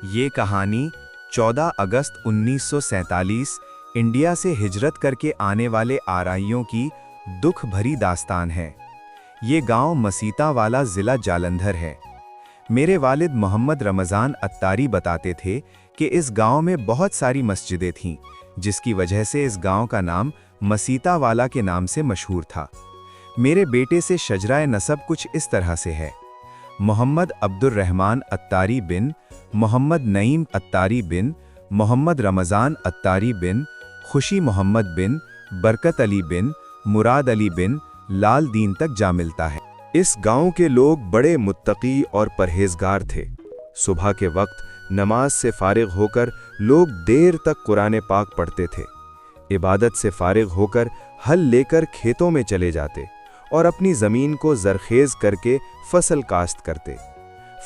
ये कहानी 14 अगस्त 1947 इंडिया से हिजरत करके आने वाले आरइयों की दुख भरी दास्तान है। ये गांव मसीता वाला ज़िला जालंधर है। मेरे वालिद मोहम्मद रमज़ान अत्तारी बताते थे कि इस गांव में बहुत सारी मस्जिदें थीं, जिसकी वजह से इस गांव का नाम मसीता वाला के नाम से मशहूर था। मेरे बेटे से शजराए नसब कुछ इस तरह से है: मोहम्मद अब्दुर रहमान अत्तारी बिन मोहम्मद नईम अत्तारी बिन मोहम्मद रमज़ान अत्तारी बिन खुशी मोहम्मद बिन बरकत अली बिन मुराद अली बिन लाल दीन तक जा मिलता है। इस गांव के लोग बड़े मुत्तकी और परहेजगार थे। सुबह के वक्त नमाज से फारिग होकर लोग देर तक कुरान पाक पढ़ते थे। इबादत से फारिग होकर हल लेकर खेतों में चले जाते और अपनी ज़मीन को ज़रखेज़ करके फसल काश्त करते।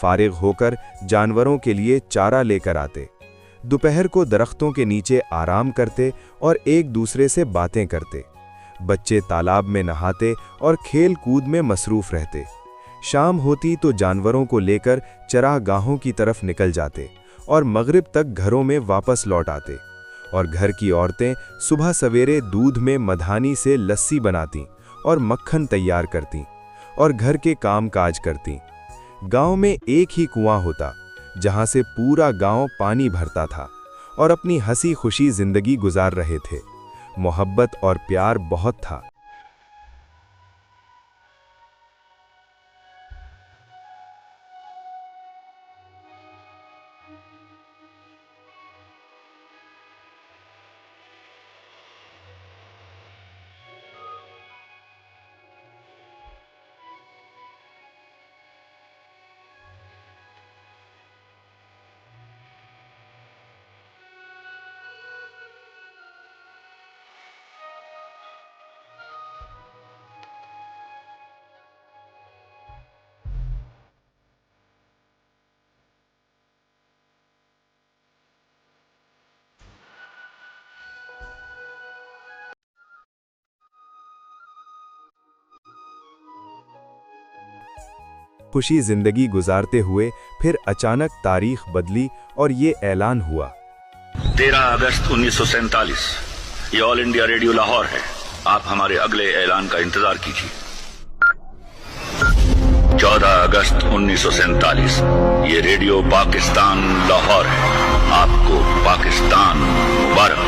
फारिग होकर जानवरों के लिए चारा लेकर आते। दोपहर को दरख्तों के नीचे आराम करते और एक दूसरे से बातें करते। बच्चे तालाब में नहाते और खेल कूद में मसरूफ़ रहते। शाम होती तो जानवरों को लेकर चरागाहों की तरफ निकल जाते और मगरिब तक घरों में वापस लौट आते। और घर की औरतें सुबह सवेरे दूध में मधानी से लस्सी बनातीं और मक्खन तैयार करतीं और घर के काम काज करतीं। गांव में एक ही कुआं होता, जहां से पूरा गांव पानी भरता था और अपनी हंसी खुशी जिंदगी गुजार रहे थे। मोहब्बत और प्यार बहुत था। खुशी जिंदगी गुजारते हुए फिर अचानक तारीख बदली और ये ऐलान हुआ: 13 अगस्त 1947 ये ऑल इंडिया रेडियो लाहौर है। आप हमारे अगले ऐलान का इंतजार कीजिए। 14 अगस्त 1947 ये रेडियो पाकिस्तान लाहौर है। आपको पाकिस्तान मुबारक।